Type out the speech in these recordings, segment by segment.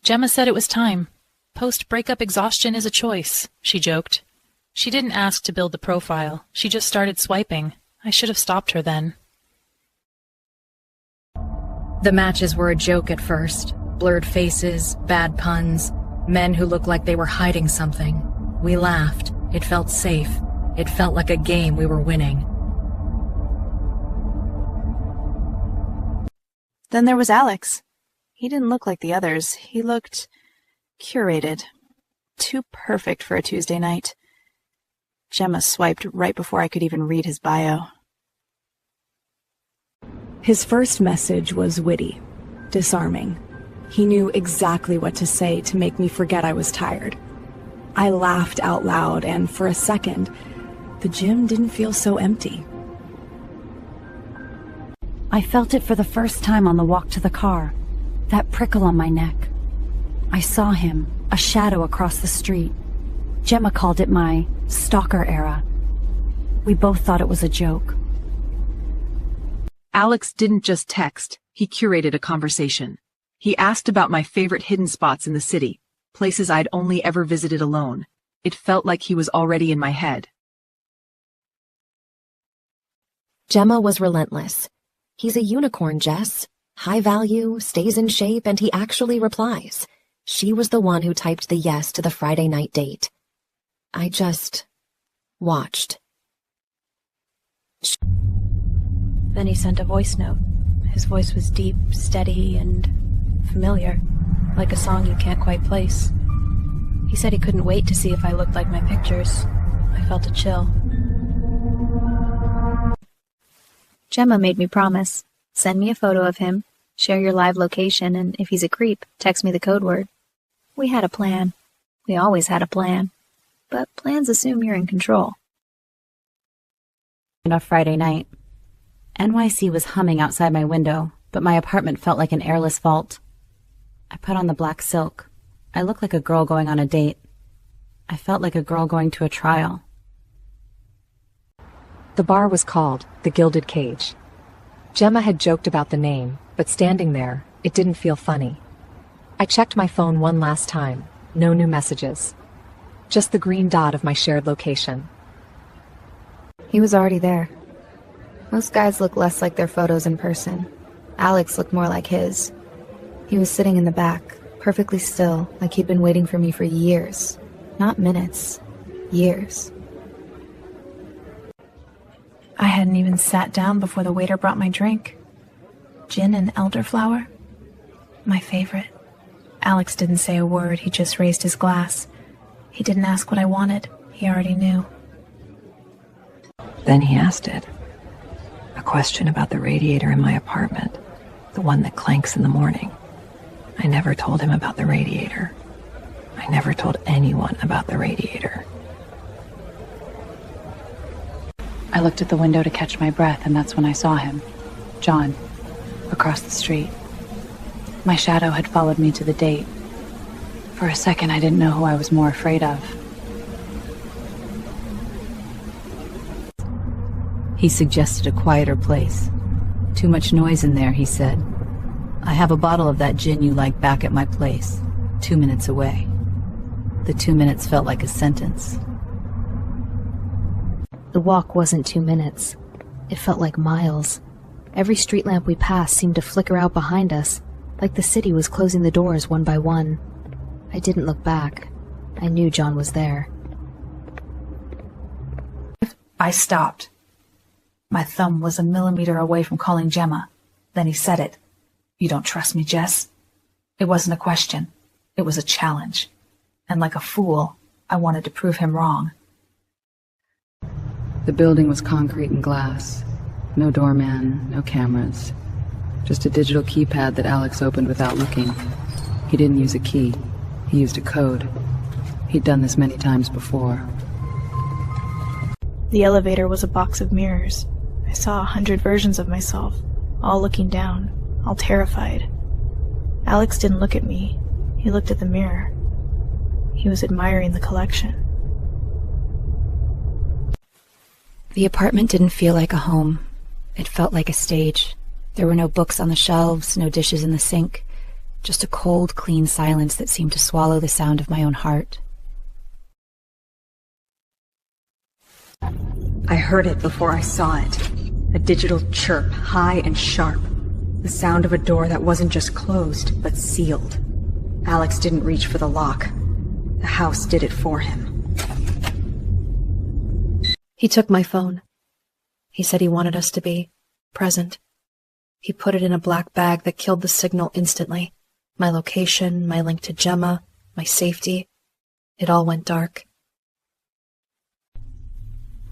Gemma said it was time. Post-breakup exhaustion is a choice, she joked. She didn't ask to build the profile. She just started swiping. I should have stopped her then. The matches were a joke at first. Blurred faces, bad puns, men who looked like they were hiding something. We laughed. It felt safe. It felt like a game we were winning. Then there was Alex. He didn't look like the others. He looked curated. Too perfect for a Tuesday night. Gemma swiped right before I could even read his bio. His first message was witty, disarming. He knew exactly what to say to make me forget I was tired. I laughed out loud, and for a second, the gym didn't feel so empty. I felt it for the first time on the walk to the car, that prickle on my neck. I saw him, a shadow across the street. Gemma called it my stalker era. We both thought it was a joke. Alex didn't just text, he curated a conversation. He asked about my favorite hidden spots in the city, places I'd only ever visited alone. It felt like he was already in my head. Gemma was relentless. He's a unicorn, Jess. High value, stays in shape, and he actually replies. She was the one who typed the yes to the Friday night date. I just watched. Then he sent a voice note. His voice was deep, steady, and familiar, like a song you can't quite place. He said he couldn't wait to see if I looked like my pictures. I felt a chill. Gemma made me promise. Send me a photo of him, share your live location, and if he's a creep, text me the code word. We had a plan. We always had a plan. But plans assume you're in control. On a Friday night. NYC was humming outside my window, but my apartment felt like an airless vault. I put on the black silk. I looked like a girl going on a date. I felt like a girl going to a trial. The bar was called The Gilded Cage. Gemma had joked about the name, but standing there, it didn't feel funny. I checked my phone one last time. No new messages. Just the green dot of my shared location. He was already there. Most guys look less like their photos in person. Alex looked more like his. He was sitting in the back, perfectly still, like he'd been waiting for me for years. Not minutes. Years. I hadn't even sat down before the waiter brought my drink. Gin and elderflower? My favorite. Alex didn't say a word, he just raised his glass. He didn't ask what I wanted, he already knew. Then he asked it. A question about the radiator in my apartment, the one that clanks in the morning. I never told him about the radiator. I never told anyone about the radiator. I looked at the window to catch my breath, and that's when I saw him. John, across the street. My shadow had followed me to the date. For a second, I didn't know who I was more afraid of. He suggested a quieter place. Too much noise in there, he said. I have a bottle of that gin you like back at my place, 2 minutes away. The 2 minutes felt like a sentence. The walk wasn't 2 minutes. It felt like miles. Every street lamp we passed seemed to flicker out behind us, like the city was closing the doors one by one. I didn't look back. I knew John was there. I stopped. My thumb was a millimeter away from calling Gemma. Then he said it. You don't trust me, Jess? It wasn't a question. It was a challenge. And like a fool, I wanted to prove him wrong. The building was concrete and glass. No doorman, no cameras. Just a digital keypad that Alex opened without looking. He didn't use a key. He used a code. He'd done this many times before. The elevator was a box of mirrors. I saw 100 versions of myself, all looking down, all terrified. Alex didn't look at me. He looked at the mirror. He was admiring the collection. The apartment didn't feel like a home. It felt like a stage. There were no books on the shelves, no dishes in the sink. Just a cold, clean silence that seemed to swallow the sound of my own heart. I heard it before I saw it. A digital chirp, high and sharp. The sound of a door that wasn't just closed, but sealed. Alex didn't reach for the lock. The house did it for him. He took my phone. He said he wanted us to be present. He put it in a black bag that killed the signal instantly. My location, my link to Gemma, my safety. It all went dark.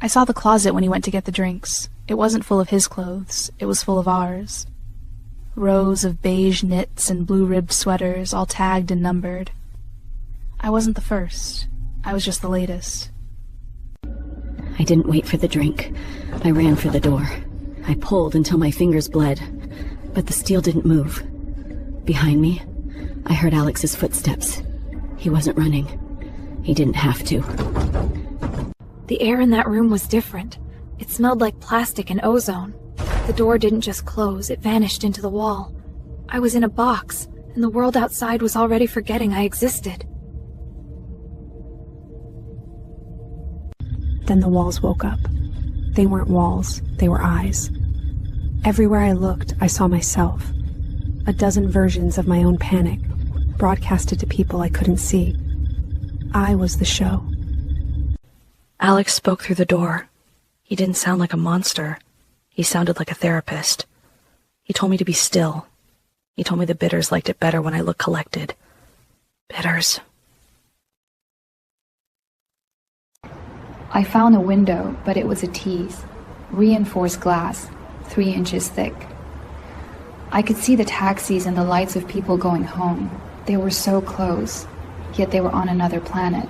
I saw the closet when he went to get the drinks. It wasn't full of his clothes. It was full of ours. Rows of beige knits and blue-ribbed sweaters, all tagged and numbered. I wasn't the first. I was just the latest. I didn't wait for the drink. I ran for the door. I pulled until my fingers bled, but the steel didn't move. Behind me, I heard Alex's footsteps. He wasn't running. He didn't have to. The air in that room was different. It smelled like plastic and ozone. The door didn't just close, it vanished into the wall. I was in a box, and the world outside was already forgetting I existed. Then the walls woke up. They weren't walls, they were eyes. Everywhere I looked, I saw myself. A dozen versions of my own panic, broadcasted to people I couldn't see. I was the show. Alex spoke through the door. He didn't sound like a monster. He sounded like a therapist. He told me to be still. He told me the bitters liked it better when I looked collected. Bitters. I found a window, but it was a tease. Reinforced glass, 3 inches thick. I could see the taxis and the lights of people going home. They were so close, yet they were on another planet.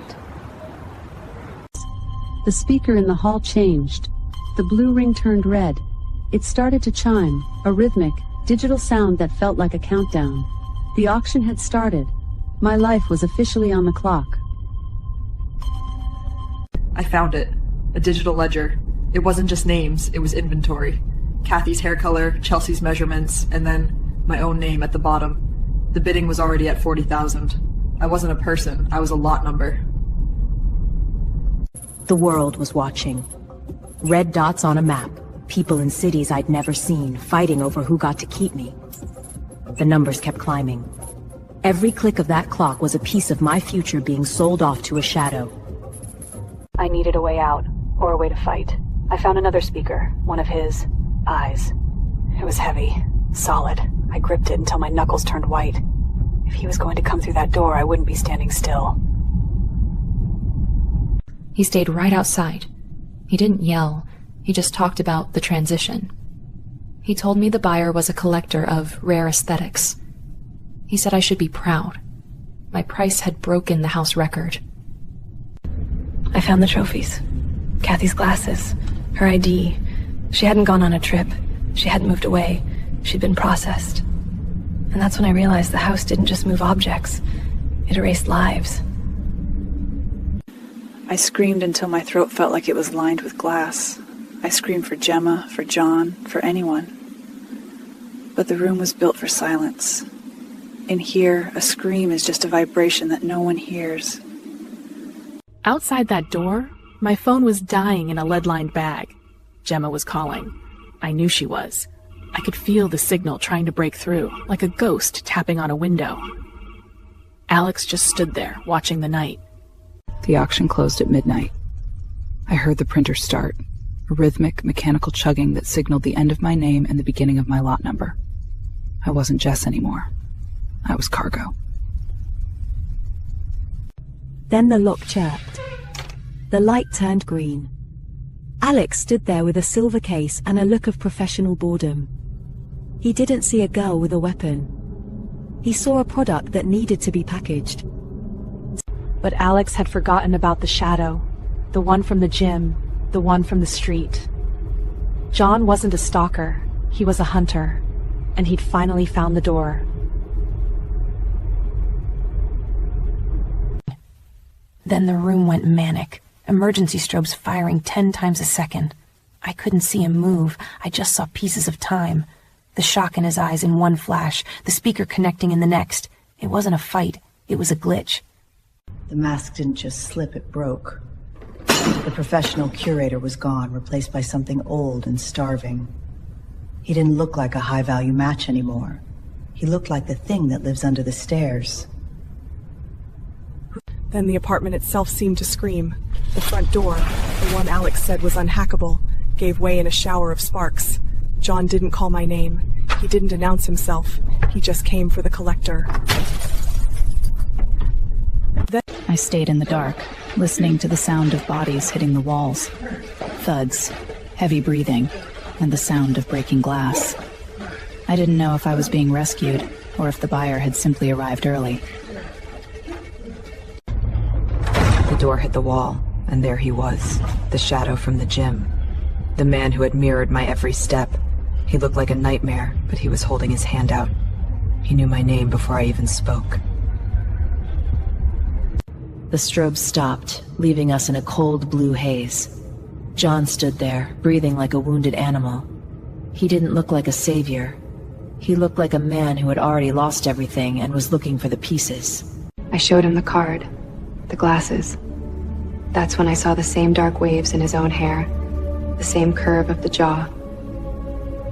The speaker in the hall changed. The blue ring turned red. It started to chime, a rhythmic, digital sound that felt like a countdown. The auction had started. My life was officially on the clock. I found it. A digital ledger. It wasn't just names, it was inventory. Kathy's hair color, Chelsea's measurements, and then my own name at the bottom. The bidding was already at 40,000. I wasn't a person, I was a lot number. The world was watching. Red dots on a map. People in cities I'd never seen, fighting over who got to keep me. The numbers kept climbing. Every click of that clock was a piece of my future being sold off to a shadow. I needed a way out, or a way to fight. I found another speaker, one of his eyes. It was heavy, solid. I gripped it until my knuckles turned white. If he was going to come through that door, I wouldn't be standing still. He stayed right outside. He didn't yell. He just talked about the transition. He told me the buyer was a collector of rare aesthetics. He said I should be proud. My price had broken the house record. I found the trophies. Kathy's glasses, her ID. She hadn't gone on a trip. She hadn't moved away. She'd been processed. And that's when I realized the house didn't just move objects. It erased lives. I screamed until my throat felt like it was lined with glass. I screamed for Gemma, for John, for anyone. But the room was built for silence. In here, a scream is just a vibration that no one hears. Outside that door, my phone was dying in a lead-lined bag. Gemma was calling. I knew she was. I could feel the signal trying to break through, like a ghost tapping on a window. Alex just stood there, watching the night. The auction closed at midnight. I heard the printer start, a rhythmic, mechanical chugging that signaled the end of my name and the beginning of my lot number. I wasn't Jess anymore. I was cargo. Then the lock chirped. The light turned green. Alex stood there with a silver case and a look of professional boredom. He didn't see a girl with a weapon. He saw a product that needed to be packaged. But Alex had forgotten about the shadow, the one from the gym, the one from the street. John wasn't a stalker, he was a hunter, and he'd finally found the door. Then the room went manic, emergency strobes firing 10 times a second. I couldn't see him move, I just saw pieces of time. The shock in his eyes in one flash, the speaker connecting in the next. It wasn't a fight, it was a glitch. The mask didn't just slip, it broke. The professional curator was gone, replaced by something old and starving. He didn't look like a high-value match anymore. He looked like the thing that lives under the stairs. Then the apartment itself seemed to scream. The front door, the one Alex said was unhackable, gave way in a shower of sparks. John didn't call my name. He didn't announce himself. He just came for the collector. I stayed in the dark, listening to the sound of bodies hitting the walls. Thuds, heavy breathing, and the sound of breaking glass. I didn't know if I was being rescued, or if the buyer had simply arrived early. The door hit the wall, and there he was, the shadow from the gym. The man who had mirrored my every step. He looked like a nightmare, but he was holding his hand out. He knew my name before I even spoke. The strobe stopped, leaving us in a cold blue haze. John stood there, breathing like a wounded animal. He didn't look like a savior. He looked like a man who had already lost everything and was looking for the pieces. I showed him the card, the glasses. That's when I saw the same dark waves in his own hair, the same curve of the jaw.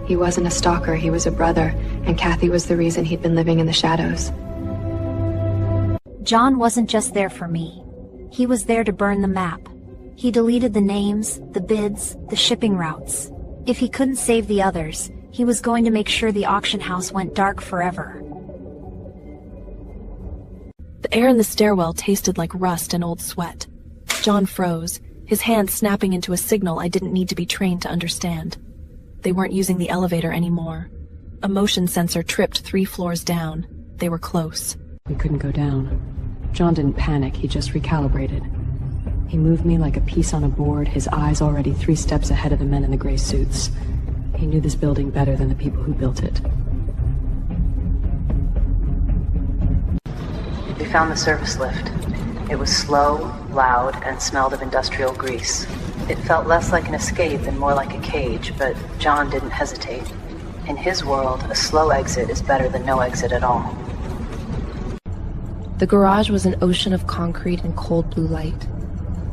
He wasn't a stalker, he was a brother, and Kathy was the reason he'd been living in the shadows. John wasn't just there for me. He was there to burn the map. He deleted the names, the bids, the shipping routes. If he couldn't save the others, he was going to make sure the auction house went dark forever. The air in the stairwell tasted like rust and old sweat. John froze, his hand snapping into a signal I didn't need to be trained to understand. They weren't using the elevator anymore. A motion sensor tripped 3 floors down. They were close. We couldn't go down. John didn't panic, he just recalibrated. He moved me like a piece on a board, his eyes already 3 steps ahead of the men in the gray suits. He knew this building better than the people who built it. We found the service lift. It was slow, loud, and smelled of industrial grease. It felt less like an escape and more like a cage, but John didn't hesitate. In his world, a slow exit is better than no exit at all. The garage was an ocean of concrete and cold blue light.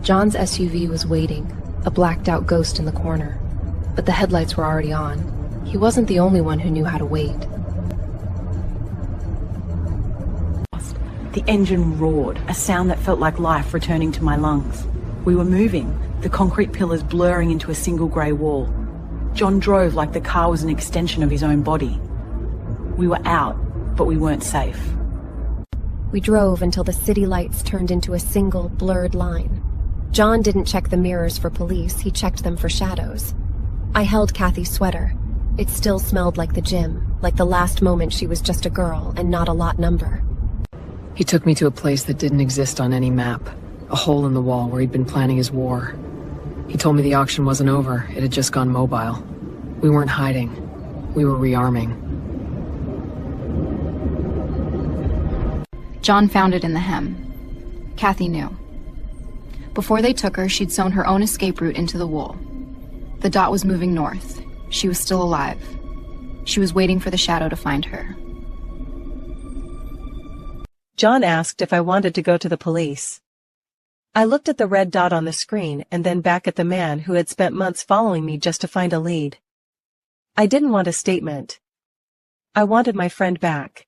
John's SUV was waiting, a blacked-out ghost in the corner. But the headlights were already on. He wasn't the only one who knew how to wait. The engine roared, a sound that felt like life returning to my lungs. We were moving, the concrete pillars blurring into a single grey wall. John drove like the car was an extension of his own body. We were out, but we weren't safe. We drove until the city lights turned into a single, blurred line. John didn't check the mirrors for police, he checked them for shadows. I held Kathy's sweater. It still smelled like the gym, like the last moment she was just a girl and not a lot number. He took me to a place that didn't exist on any map, a hole in the wall where he'd been planning his war. He told me the auction wasn't over, it had just gone mobile. We weren't hiding, we were rearming. John found it in the hem. Kathy knew. Before they took her, she'd sewn her own escape route into the wool. The dot was moving north. She was still alive. She was waiting for the shadow to find her. John asked if I wanted to go to the police. I looked at the red dot on the screen and then back at the man who had spent months following me just to find a lead. I didn't want a statement. I wanted my friend back.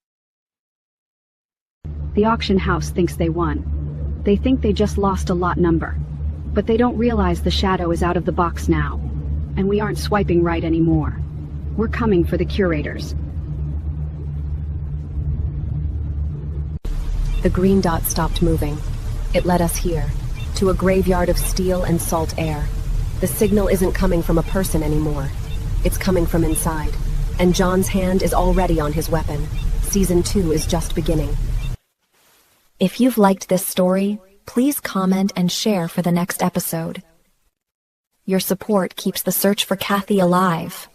The auction house thinks they won. They think they just lost a lot number. But they don't realize the shadow is out of the box now. And we aren't swiping right anymore. We're coming for the curators. The green dot stopped moving. It led us here, to a graveyard of steel and salt air. The signal isn't coming from a person anymore. It's coming from inside. And John's hand is already on his weapon. Season 2 is just beginning. If you've liked this story, please comment and share for the next episode. Your support keeps the search for Kathy alive.